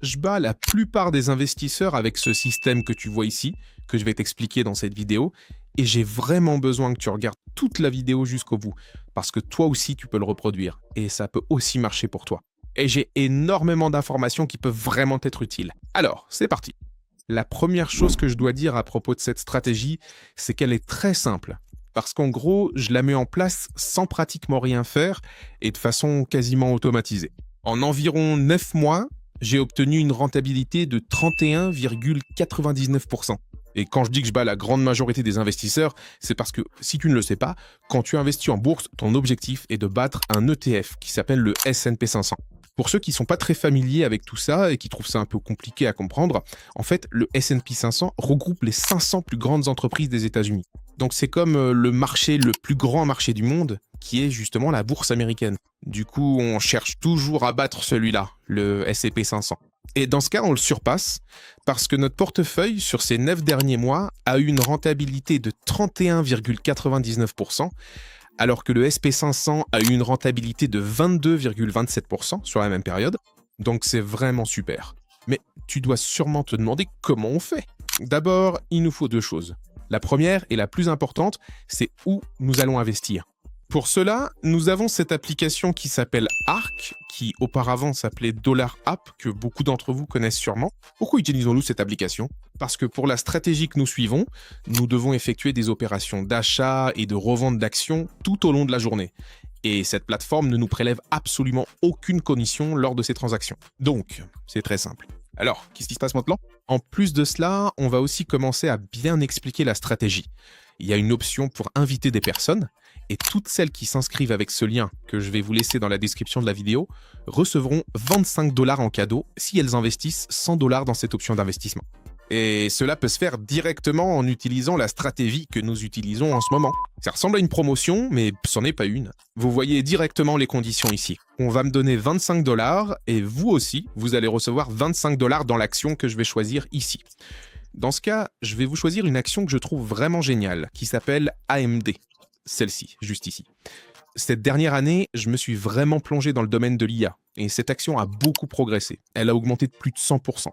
je bats la plupart des investisseurs avec ce système que tu vois ici, que je vais t'expliquer dans cette vidéo, et j'ai vraiment besoin que tu regardes toute la vidéo jusqu'au bout, parce que toi aussi tu peux le reproduire, et ça peut aussi marcher pour toi. Et j'ai énormément d'informations qui peuvent vraiment être utiles. Alors, c'est parti. La première chose que je dois dire à propos de cette stratégie, c'est qu'elle est très simple. Parce qu'en gros, je la mets en place sans pratiquement rien faire et de façon quasiment automatisée. En environ 9 mois, j'ai obtenu une rentabilité de 31,99%. Et quand je dis que je bats la grande majorité des investisseurs, c'est parce que, si tu ne le sais pas, quand tu investis en bourse, ton objectif est de battre un ETF qui s'appelle le S&P 500. Pour ceux qui ne sont pas très familiers avec tout ça et qui trouvent ça un peu compliqué à comprendre, en fait, le S&P 500 regroupe les 500 plus grandes entreprises des États-Unis. Donc c'est comme le plus grand marché du monde, qui est justement la bourse américaine. Du coup, on cherche toujours à battre celui-là, le S&P 500. Et dans ce cas, on le surpasse parce que notre portefeuille, sur ces 9 derniers mois, a eu une rentabilité de 31,99%, alors que le SP 500 a eu une rentabilité de 22,27% sur la même période. Donc c'est vraiment super. Mais tu dois sûrement te demander comment on fait. D'abord, il nous faut deux choses. La première et la plus importante, c'est où nous allons investir. Pour cela, nous avons cette application qui s'appelle ARK, qui auparavant s'appelait Dollar App, que beaucoup d'entre vous connaissent sûrement. Pourquoi utilisons-nous cette application? Parce que pour la stratégie que nous suivons, nous devons effectuer des opérations d'achat et de revente d'actions tout au long de la journée. Et cette plateforme ne nous prélève absolument aucune commission lors de ces transactions. Donc, c'est très simple. Alors, qu'est-ce qui se passe maintenant? En plus de cela, on va aussi commencer à bien expliquer la stratégie. Il y a une option pour inviter des personnes, et toutes celles qui s'inscrivent avec ce lien que je vais vous laisser dans la description de la vidéo recevront 25 $ en cadeau si elles investissent 100 $ dans cette option d'investissement. Et cela peut se faire directement en utilisant la stratégie que nous utilisons en ce moment. Ça ressemble à une promotion, mais ce n'en est pas une. Vous voyez directement les conditions ici. On va me donner 25 $ et vous aussi, vous allez recevoir 25 $ dans l'action que je vais choisir ici. Dans ce cas, je vais vous choisir une action que je trouve vraiment géniale, qui s'appelle AMD. Celle-ci, juste ici. Cette dernière année, je me suis vraiment plongé dans le domaine de l'IA, et cette action a beaucoup progressé. Elle a augmenté de plus de 100%.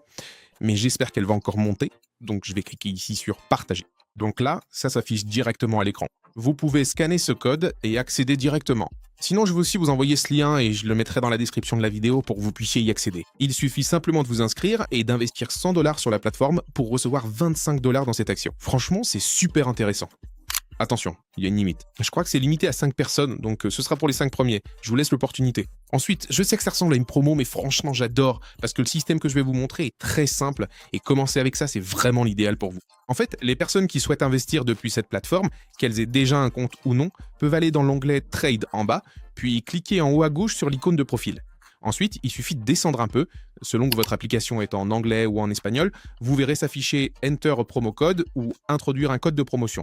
Mais j'espère qu'elle va encore monter, donc je vais cliquer ici sur « Partager ». Donc là, ça s'affiche directement à l'écran. Vous pouvez scanner ce code et accéder directement. Sinon, je vais aussi vous envoyer ce lien et je le mettrai dans la description de la vidéo pour que vous puissiez y accéder. Il suffit simplement de vous inscrire et d'investir 100 $ sur la plateforme pour recevoir 25 $ dans cette action. Franchement, c'est super intéressant. Attention, il y a une limite. Je crois que c'est limité à 5 personnes, donc ce sera pour les 5 premiers. Je vous laisse l'opportunité. Ensuite, je sais que ça ressemble à une promo, mais franchement, j'adore, parce que le système que je vais vous montrer est très simple, et commencer avec ça, c'est vraiment l'idéal pour vous. En fait, les personnes qui souhaitent investir depuis cette plateforme, qu'elles aient déjà un compte ou non, peuvent aller dans l'onglet « Trade » en bas, puis cliquer en haut à gauche sur l'icône de profil. Ensuite, il suffit de descendre un peu, selon que votre application est en anglais ou en espagnol, vous verrez s'afficher « Enter a promo code » ou « Introduire un code de promotion ».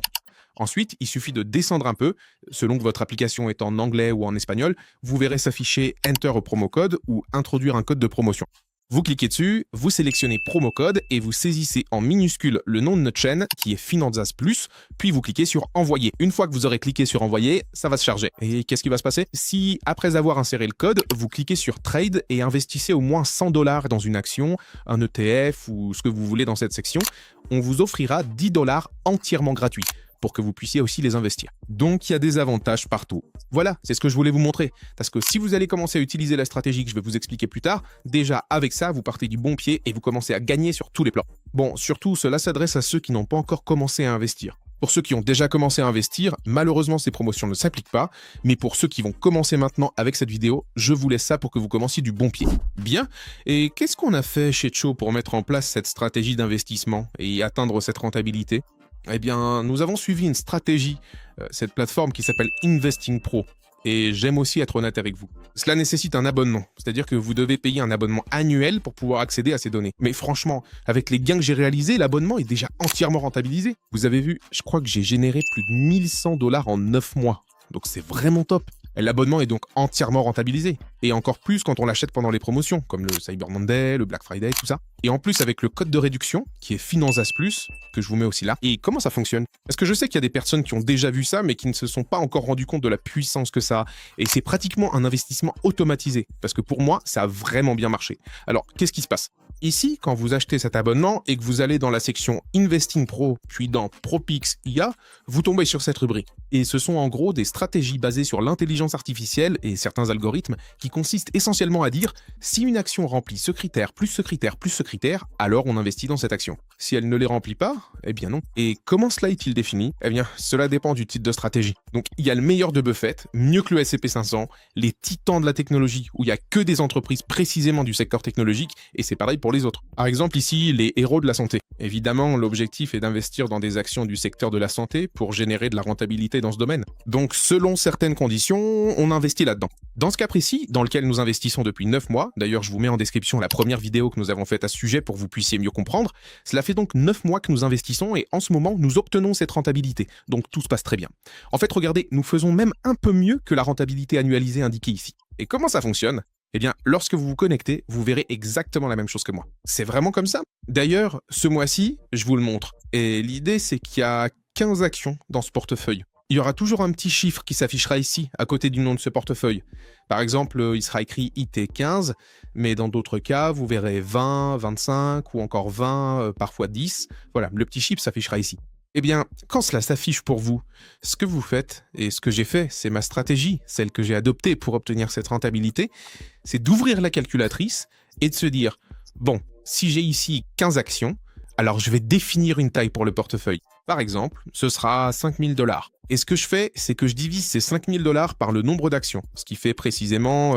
Ensuite, il suffit de descendre un peu, selon que votre application est en anglais ou en espagnol, vous verrez s'afficher « Enter a promo code » ou « Introduire un code de promotion ». Vous cliquez dessus, vous sélectionnez promo code et vous saisissez en minuscule le nom de notre chaîne qui est Finanzas Plus, puis vous cliquez sur envoyer. Une fois que vous aurez cliqué sur envoyer, ça va se charger. Et qu'est-ce qui va se passer? Si après avoir inséré le code, vous cliquez sur trade et investissez au moins 100 $ dans une action, un ETF ou ce que vous voulez dans cette section, on vous offrira 10 $ entièrement gratuits, pour que vous puissiez aussi les investir. Donc, il y a des avantages partout. Voilà, c'est ce que je voulais vous montrer. Parce que si vous allez commencer à utiliser la stratégie que je vais vous expliquer plus tard, déjà avec ça, vous partez du bon pied et vous commencez à gagner sur tous les plans. Bon, surtout, cela s'adresse à ceux qui n'ont pas encore commencé à investir. Pour ceux qui ont déjà commencé à investir, malheureusement, ces promotions ne s'appliquent pas. Mais pour ceux qui vont commencer maintenant avec cette vidéo, je vous laisse ça pour que vous commenciez du bon pied. Bien. Et qu'est-ce qu'on a fait chez Cho pour mettre en place cette stratégie d'investissement et atteindre cette rentabilité? Eh bien, nous avons suivi une stratégie, cette plateforme qui s'appelle Investing Pro. Et j'aime aussi être honnête avec vous. Cela nécessite un abonnement, c'est-à-dire que vous devez payer un abonnement annuel pour pouvoir accéder à ces données. Mais franchement, avec les gains que j'ai réalisés, l'abonnement est déjà entièrement rentabilisé. Vous avez vu, je crois que j'ai généré plus de 1100 $ en 9 mois. Donc c'est vraiment top. L'abonnement est donc entièrement rentabilisé. Et encore plus quand on l'achète pendant les promotions, comme le Cyber Monday, le Black Friday, tout ça. Et en plus avec le code de réduction, qui est Finanzas Plus, que je vous mets aussi là. Et comment ça fonctionne? Parce que je sais qu'il y a des personnes qui ont déjà vu ça, mais qui ne se sont pas encore rendu compte de la puissance que ça a. Et c'est pratiquement un investissement automatisé. Parce que pour moi, ça a vraiment bien marché. Alors, qu'est-ce qui se passe? Ici, quand vous achetez cet abonnement et que vous allez dans la section Investing Pro, puis dans ProPix IA, vous tombez sur cette rubrique. Et ce sont en gros des stratégies basées sur l'intelligence artificielle et certains algorithmes qui consistent essentiellement à dire si une action remplit ce critère, plus ce critère, plus ce critère, alors on investit dans cette action. Si elle ne les remplit pas, eh bien non. Et comment cela est-il défini? Eh bien, cela dépend du type de stratégie. Donc, il y a le meilleur de Buffett, mieux que le S&P 500, les titans de la technologie, où il n'y a que des entreprises précisément du secteur technologique, et c'est pareil pour les autres. Par exemple, ici, les héros de la santé. Évidemment, l'objectif est d'investir dans des actions du secteur de la santé pour générer de la rentabilité dans ce domaine. Donc, selon certaines conditions, on investit là-dedans. Dans ce cas précis, dans lequel nous investissons depuis 9 mois, d'ailleurs, je vous mets en description la première vidéo que nous avons faite à ce sujet pour que vous puissiez mieux comprendre, cela fait donc 9 mois que nous investissons et en ce moment, nous obtenons cette rentabilité. Donc, tout se passe très bien. En fait, regardez, nous faisons même un peu mieux que la rentabilité annualisée indiquée ici. Et comment ça fonctionne? Eh bien, lorsque vous vous connectez, vous verrez exactement la même chose que moi. C'est vraiment comme ça. D'ailleurs, ce mois-ci, je vous le montre. Et l'idée, c'est qu'il y a 15 actions dans ce portefeuille. Il y aura toujours un petit chiffre qui s'affichera ici, à côté du nom de ce portefeuille. Par exemple, il sera écrit IT15, mais dans d'autres cas, vous verrez 20, 25 ou encore 20, parfois 10. Voilà, le petit chiffre s'affichera ici. Eh bien, quand cela s'affiche pour vous, ce que vous faites, et ce que j'ai fait, c'est ma stratégie, celle que j'ai adoptée pour obtenir cette rentabilité, c'est d'ouvrir la calculatrice et de se dire, bon, si j'ai ici 15 actions, alors je vais définir une taille pour le portefeuille. Par exemple, ce sera 5 000 $. Et ce que je fais, c'est que je divise ces 5 000 $ par le nombre d'actions, ce qui fait précisément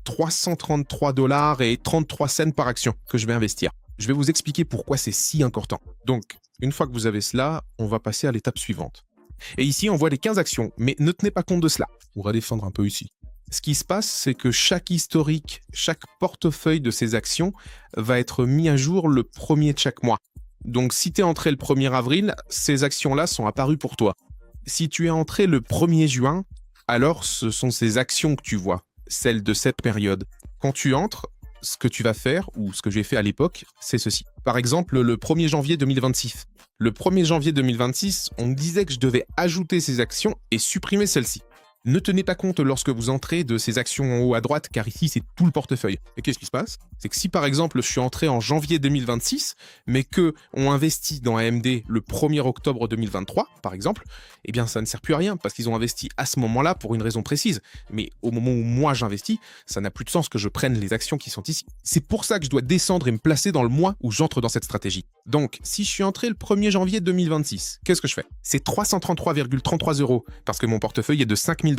333 $ et 33 cents par action que je vais investir. Je vais vous expliquer pourquoi c'est si important. Donc, une fois que vous avez cela, on va passer à l'étape suivante. Et ici, on voit les 15 actions, mais ne tenez pas compte de cela. On va défendre un peu ici. Ce qui se passe, c'est que chaque historique, chaque portefeuille de ces actions va être mis à jour le 1er de chaque mois. Donc, si tu es entré le 1er avril, ces actions-là sont apparues pour toi. Si tu es entré le 1er juin, alors ce sont ces actions que tu vois, celles de cette période. Quand tu entres, ce que tu vas faire, ou ce que j'ai fait à l'époque, c'est ceci. Par exemple, le 1er janvier 2026. Le 1er janvier 2026, on me disait que je devais ajouter ces actions et supprimer celles-ci. Ne tenez pas compte lorsque vous entrez de ces actions en haut à droite, car ici, c'est tout le portefeuille. Et qu'est-ce qui se passe? C'est que si, par exemple, je suis entré en janvier 2026, mais qu'on investit dans AMD le 1er octobre 2023, par exemple, eh bien, ça ne sert plus à rien, parce qu'ils ont investi à ce moment-là pour une raison précise. Mais au moment où moi j'investis, ça n'a plus de sens que je prenne les actions qui sont ici. C'est pour ça que je dois descendre et me placer dans le mois où j'entre dans cette stratégie. Donc, si je suis entré le 1er janvier 2026, qu'est-ce que je fais? C'est 333,33 €, parce que mon portefeuille est de 5 000 $.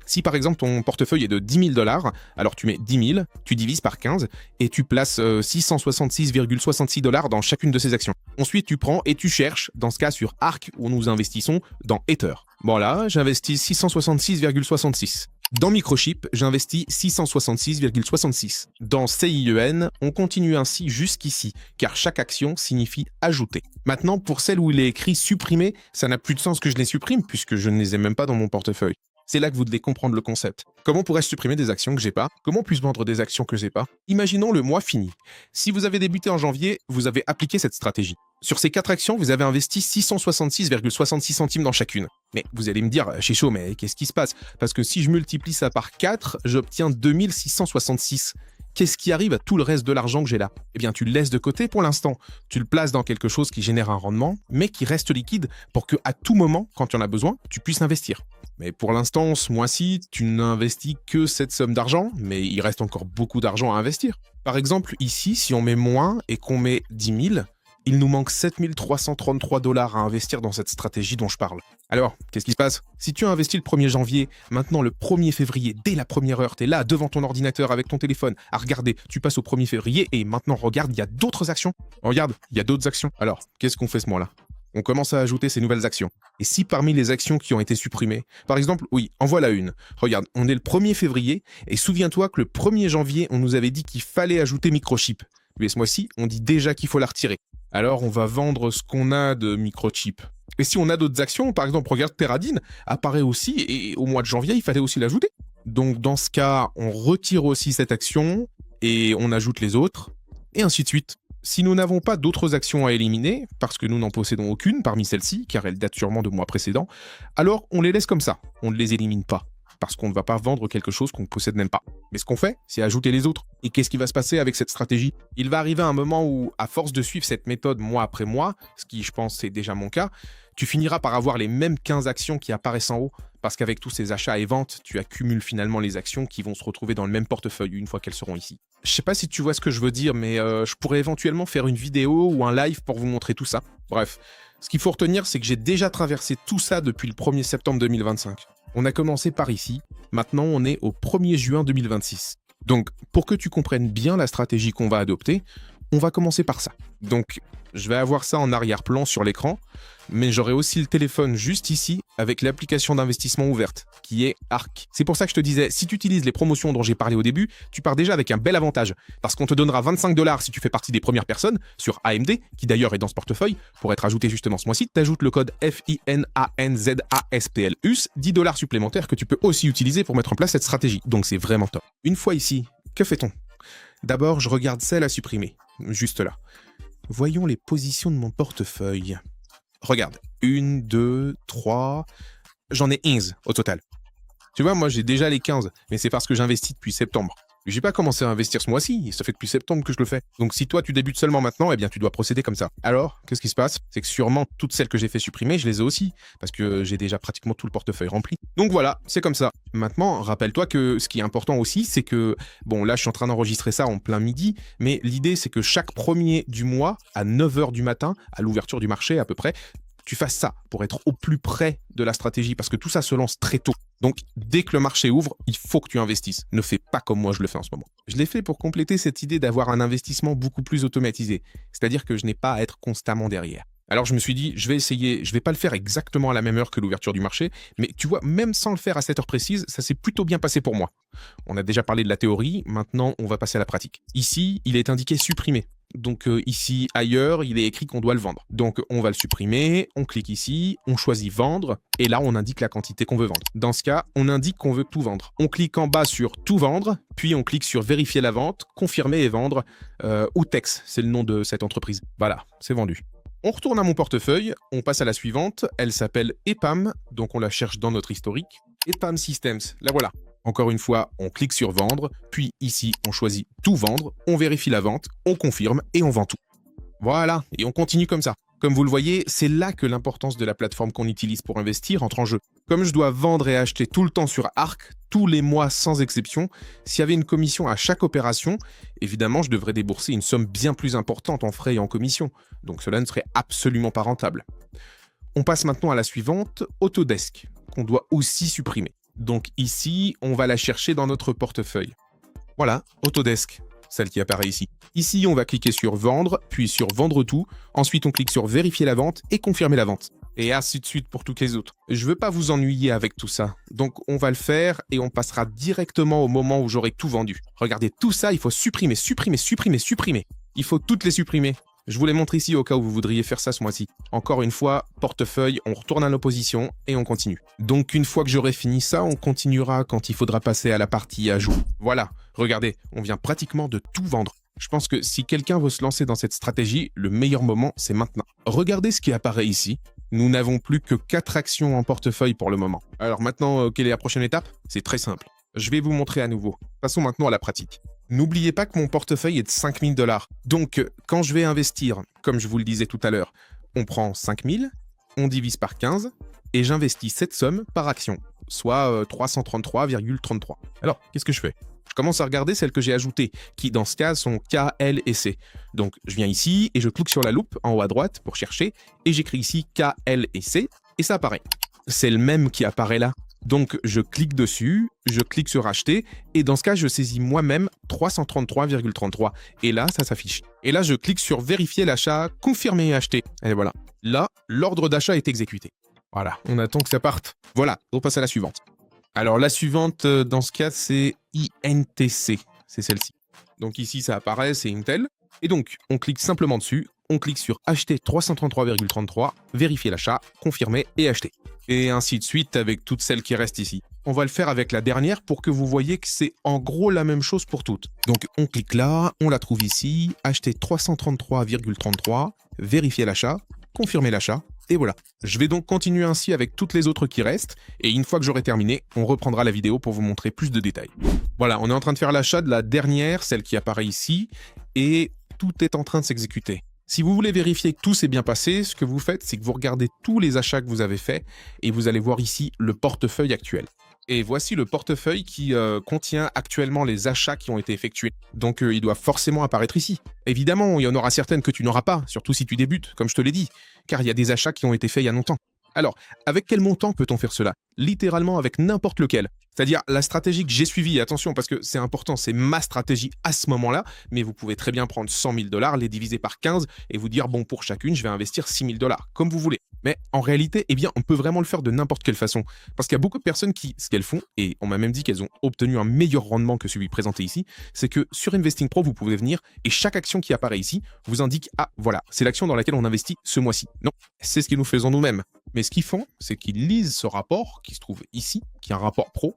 Si par exemple ton portefeuille est de 10 000 $, alors tu mets 10 000, tu divises par 15 et tu places 666,66 $ dans chacune de ces actions. Ensuite, tu prends et tu cherches, dans ce cas sur ARK où nous investissons, dans Ether. Bon là, j'investis 666,66. Dans Microchip, j'investis 666,66. Dans CIEN, on continue ainsi jusqu'ici, car chaque action signifie ajouter. Maintenant, pour celles où il est écrit supprimer, ça n'a plus de sens que je les supprime, puisque je ne les ai même pas dans mon portefeuille. C'est là que vous devez comprendre le concept. Comment pourrais-je supprimer des actions que j'ai pas? Comment puis-je vendre des actions que j'ai pas? Imaginons le mois fini. Si vous avez débuté en janvier, vous avez appliqué cette stratégie. Sur ces 4 actions, vous avez investi 666,66 centimes dans chacune. Mais vous allez me dire, Chicho, mais qu'est-ce qui se passe? Parce que si je multiplie ça par 4, j'obtiens 2666. Qu'est-ce qui arrive à tout le reste de l'argent que j'ai là? Eh bien, tu le laisses de côté pour l'instant. Tu le places dans quelque chose qui génère un rendement, mais qui reste liquide pour que, à tout moment, quand tu en as besoin, tu puisses investir. Mais pour l'instant, ce mois-ci, tu n'investis que cette somme d'argent, mais il reste encore beaucoup d'argent à investir. Par exemple, ici, si on met moins et qu'on met 10 000, il nous manque 7 333 $ à investir dans cette stratégie dont je parle. Alors, qu'est-ce qui se passe? Si tu as investi le 1er janvier, maintenant le 1er février, dès la première heure, tu es là devant ton ordinateur avec ton téléphone à regarder, tu passes au 1er février et maintenant regarde, il y a d'autres actions. Regarde, il y a d'autres actions. Alors, qu'est-ce qu'on fait ce mois-là? On commence à ajouter ces nouvelles actions. Et si parmi les actions qui ont été supprimées, par exemple, oui, en voilà une. Regarde, on est le 1er février et souviens-toi que le 1er janvier, on nous avait dit qu'il fallait ajouter Microchip. Mais ce mois-ci, on dit déjà qu'il faut la retirer. Alors, on va vendre ce qu'on a de Microchip. Et si on a d'autres actions, par exemple, regarde, Teradine apparaît aussi et au mois de janvier, il fallait aussi l'ajouter. Donc, dans ce cas, on retire aussi cette action et on ajoute les autres, et ainsi de suite. Si nous n'avons pas d'autres actions à éliminer, parce que nous n'en possédons aucune parmi celles-ci, car elles datent sûrement de mois précédents, alors on les laisse comme ça, on ne les élimine pas. parce qu'on ne va pas vendre quelque chose qu'on ne possède même pas. Mais ce qu'on fait, c'est ajouter les autres. Et qu'est-ce qui va se passer avec cette stratégie? Il va arriver un moment où, à force de suivre cette méthode mois après mois, ce qui je pense c'est déjà mon cas, tu finiras par avoir les mêmes 15 actions qui apparaissent en haut, parce qu'avec tous ces achats et ventes, tu accumules finalement les actions qui vont se retrouver dans le même portefeuille une fois qu'elles seront ici. Je sais pas si tu vois ce que je veux dire, mais je pourrais éventuellement faire une vidéo ou un live pour vous montrer tout ça. Bref, ce qu'il faut retenir, c'est que j'ai déjà traversé tout ça depuis le 1er septembre 2025. On a commencé par ici, maintenant on est au 1er juin 2026. Donc, pour que tu comprennes bien la stratégie qu'on va adopter, on va commencer par ça. Donc, je vais avoir ça en arrière-plan sur l'écran, mais j'aurai aussi le téléphone juste ici avec l'application d'investissement ouverte, qui est ARK. C'est pour ça que je te disais, si tu utilises les promotions dont j'ai parlé au début, tu pars déjà avec un bel avantage, parce qu'on te donnera 25 $ si tu fais partie des premières personnes sur AMD, qui d'ailleurs est dans ce portefeuille, pour être ajouté justement ce mois-ci, tu ajoutes le code FINANZASPLUS, 10 $ supplémentaires que tu peux aussi utiliser pour mettre en place cette stratégie. Donc c'est vraiment top. Une fois ici, que fait-on? D'abord, je regarde celle à supprimer, juste là. Voyons les positions de mon portefeuille. Regarde, 1, 2, 3... J'en ai 11 au total. Tu vois, moi j'ai déjà les 15, mais c'est parce que j'investis depuis septembre. J'ai pas commencé à investir ce mois-ci, ça fait depuis septembre que je le fais. Donc si toi tu débutes seulement maintenant, eh bien tu dois procéder comme ça. Alors, qu'est-ce qui se passe? C'est que sûrement toutes celles que j'ai fait supprimer, je les ai aussi, parce que j'ai déjà pratiquement tout le portefeuille rempli. Donc voilà, c'est comme ça. Maintenant, rappelle-toi que ce qui est important aussi, c'est que, bon là je suis en train d'enregistrer ça en plein midi, mais l'idée c'est que chaque premier du mois, à 9 h du matin, à l'ouverture du marché à peu près, tu fasses ça pour être au plus près de la stratégie, parce que tout ça se lance très tôt. Donc, dès que le marché ouvre, il faut que tu investisses. Ne fais pas comme moi je le fais en ce moment. Je l'ai fait pour compléter cette idée d'avoir un investissement beaucoup plus automatisé. C'est-à-dire que je n'ai pas à être constamment derrière. Alors je me suis dit, je vais essayer, je vais pas le faire exactement à la même heure que l'ouverture du marché, mais tu vois, même sans le faire à cette heure précise, ça s'est plutôt bien passé pour moi. On a déjà parlé de la théorie, maintenant on va passer à la pratique. Ici, il est indiqué supprimer. Donc ici, ailleurs, il est écrit qu'on doit le vendre. Donc on va le supprimer, on clique ici, on choisit vendre, et là on indique la quantité qu'on veut vendre. Dans ce cas, on indique qu'on veut tout vendre. On clique en bas sur tout vendre, puis on clique sur vérifier la vente, confirmer et vendre, ou Tex, c'est le nom de cette entreprise. Voilà, c'est vendu. On retourne à mon portefeuille, on passe à la suivante, elle s'appelle EPAM, donc on la cherche dans notre historique. EPAM Systems, la voilà. Encore une fois, on clique sur vendre, puis ici, on choisit tout vendre, on vérifie la vente, on confirme et on vend tout. Voilà, et on continue comme ça. Comme vous le voyez, c'est là que l'importance de la plateforme qu'on utilise pour investir entre en jeu. Comme je dois vendre et acheter tout le temps sur ARK, tous les mois sans exception, s'il y avait une commission à chaque opération, évidemment, je devrais débourser une somme bien plus importante en frais et en commission. Donc cela ne serait absolument pas rentable. On passe maintenant à la suivante, Autodesk, qu'on doit aussi supprimer. Donc ici, on va la chercher dans notre portefeuille. Voilà, Autodesk, celle qui apparaît ici. Ici, on va cliquer sur vendre, puis sur vendre tout. Ensuite, on clique sur vérifier la vente et confirmer la vente. Et ainsi de suite pour toutes les autres. Je veux pas vous ennuyer avec tout ça. Donc on va le faire et on passera directement au moment où j'aurai tout vendu. Regardez, tout ça, il faut supprimer, supprimer, supprimer, supprimer. Il faut toutes les supprimer. Je vous les montre ici au cas où vous voudriez faire ça ce mois-ci. Encore une fois, portefeuille, on retourne à nos positions et on continue. Donc une fois que j'aurai fini ça, on continuera quand il faudra passer à la partie ajout. Voilà, regardez, on vient pratiquement de tout vendre. Je pense que si quelqu'un veut se lancer dans cette stratégie, le meilleur moment, c'est maintenant. Regardez ce qui apparaît ici. Nous n'avons plus que 4 actions en portefeuille pour le moment. Alors maintenant, quelle est la prochaine étape? C'est très simple. Je vais vous montrer à nouveau. Passons maintenant à la pratique. N'oubliez pas que mon portefeuille est de 5 000 $. Donc, quand je vais investir, comme je vous le disais tout à l'heure, on prend 5 000, on divise par 15, et j'investis cette somme par action, soit 333,33. Alors, qu'est-ce que je fais? Je commence à regarder celles que j'ai ajoutées, qui dans ce cas sont K, L et C. Donc, je viens ici et je clique sur la loupe en haut à droite pour chercher, et j'écris ici K, L et C, et ça apparaît. C'est le même qui apparaît là. Donc, je clique dessus, je clique sur acheter, et dans ce cas, je saisis moi-même 333,33. Et là, ça s'affiche. Et là, je clique sur vérifier l'achat, confirmer et acheter. Et voilà. Là, l'ordre d'achat est exécuté. Voilà, on attend que ça parte. Voilà, on passe à la suivante. Alors, la suivante, dans ce cas, c'est INTC. C'est celle-ci. Donc ici, ça apparaît, c'est Intel. Et donc, on clique simplement dessus, on clique sur acheter 333,33, vérifier l'achat, confirmer et acheter. Et ainsi de suite avec toutes celles qui restent ici. On va le faire avec la dernière pour que vous voyez que c'est en gros la même chose pour toutes. Donc on clique là, on la trouve ici, acheter 333,33, vérifier l'achat, confirmer l'achat, Et voilà. Je vais donc continuer ainsi avec toutes les autres qui restent, et une fois que j'aurai terminé, on reprendra la vidéo pour vous montrer plus de détails. Voilà, on est en train de faire l'achat de la dernière, celle qui apparaît ici, et tout est en train de s'exécuter. Si vous voulez vérifier que tout s'est bien passé, ce que vous faites, c'est que vous regardez tous les achats que vous avez faits, et vous allez voir ici le portefeuille actuel. Et voici le portefeuille qui contient actuellement les achats qui ont été effectués. Donc il doit forcément apparaître ici. Évidemment, il y en aura certaines que tu n'auras pas, surtout si tu débutes, comme je te l'ai dit, car il y a des achats qui ont été faits il y a longtemps. Alors, avec quel montant peut-on faire cela? Littéralement avec n'importe lequel. C'est-à-dire la stratégie que j'ai suivie, attention parce que c'est important, c'est ma stratégie à ce moment-là, mais vous pouvez très bien prendre 100 000 $, les diviser par 15 et vous dire, bon, pour chacune, je vais investir 6 000 $, comme vous voulez. Mais en réalité, eh bien, on peut vraiment le faire de n'importe quelle façon. Parce qu'il y a beaucoup de personnes qui, ce qu'elles font, et on m'a même dit qu'elles ont obtenu un meilleur rendement que celui présenté ici, c'est que sur Investing Pro, vous pouvez venir et chaque action qui apparaît ici vous indique, ah voilà, c'est l'action dans laquelle on investit ce mois-ci. Non, c'est ce que nous faisons nous-mêmes. Mais ce qu'ils font, c'est qu'ils lisent ce rapport qui se trouve ici, qui est un rapport pro,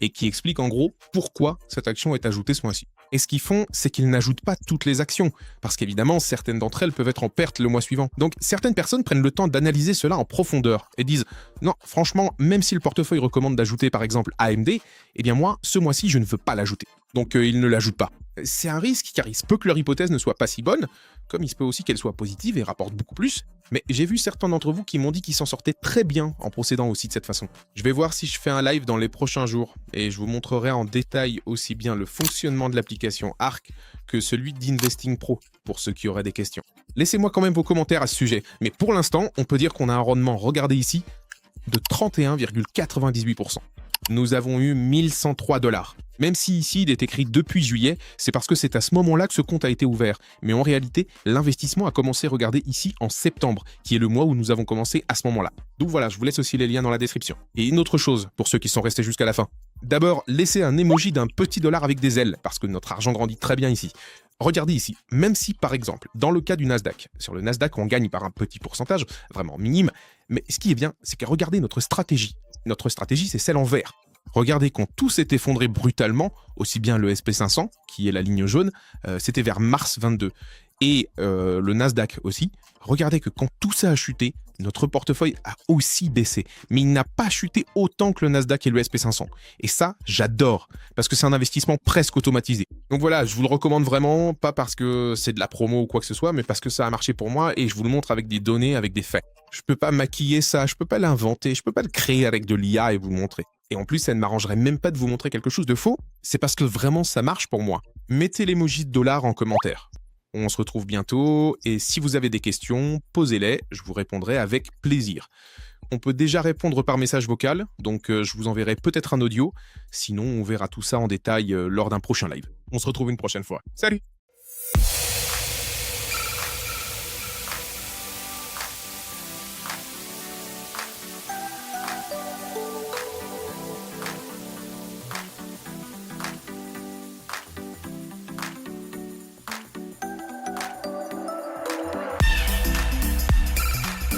et qui explique en gros pourquoi cette action est ajoutée ce mois-ci. Et ce qu'ils font, c'est qu'ils n'ajoutent pas toutes les actions, parce qu'évidemment, certaines d'entre elles peuvent être en perte le mois suivant. Donc certaines personnes prennent le temps d'analyser cela en profondeur et disent « Non, franchement, même si le portefeuille recommande d'ajouter par exemple AMD, eh bien moi, ce mois-ci, je ne veux pas l'ajouter. » Donc ils ne l'ajoutent pas. C'est un risque car il se peut que leur hypothèse ne soit pas si bonne, comme il se peut aussi qu'elle soit positive et rapporte beaucoup plus. Mais j'ai vu certains d'entre vous qui m'ont dit qu'ils s'en sortaient très bien en procédant aussi de cette façon. Je vais voir si je fais un live dans les prochains jours et je vous montrerai en détail aussi bien le fonctionnement de l'application ARK que celui d'Investing Pro, pour ceux qui auraient des questions. Laissez-moi quand même vos commentaires à ce sujet, mais pour l'instant, on peut dire qu'on a un rendement, regardez ici, de 31,98%. Nous avons eu 1103 $. Même si ici il est écrit depuis juillet, c'est parce que c'est à ce moment-là que ce compte a été ouvert. Mais en réalité, l'investissement a commencé, regardez ici, en septembre, qui est le mois où nous avons commencé à ce moment-là. Donc voilà, je vous laisse aussi les liens dans la description. Et une autre chose, pour ceux qui sont restés jusqu'à la fin. D'abord, laissez un emoji d'un petit dollar avec des ailes, parce que notre argent grandit très bien ici. Regardez ici, même si par exemple, dans le cas du Nasdaq, sur le Nasdaq on gagne par un petit pourcentage, vraiment minime, mais ce qui est bien, c'est que regardez notre stratégie. Notre stratégie, c'est celle en vert. Regardez quand tout s'est effondré brutalement, aussi bien le SP500, qui est la ligne jaune, c'était vers mars 22, et le Nasdaq aussi. Regardez que quand tout ça a chuté, notre portefeuille a aussi baissé, mais il n'a pas chuté autant que le Nasdaq et le SP500. Et ça, j'adore, parce que c'est un investissement presque automatisé. Donc voilà, je vous le recommande vraiment, pas parce que c'est de la promo ou quoi que ce soit, mais parce que ça a marché pour moi et je vous le montre avec des données, avec des faits. Je peux pas maquiller ça, je peux pas l'inventer, je peux pas le créer avec de l'IA et vous le montrer. Et en plus, ça ne m'arrangerait même pas de vous montrer quelque chose de faux, c'est parce que vraiment ça marche pour moi. Mettez l'emoji de dollar en commentaire. On se retrouve bientôt, et si vous avez des questions, posez-les, je vous répondrai avec plaisir. On peut déjà répondre par message vocal, donc je vous enverrai peut-être un audio, sinon on verra tout ça en détail lors d'un prochain live. On se retrouve une prochaine fois. Salut!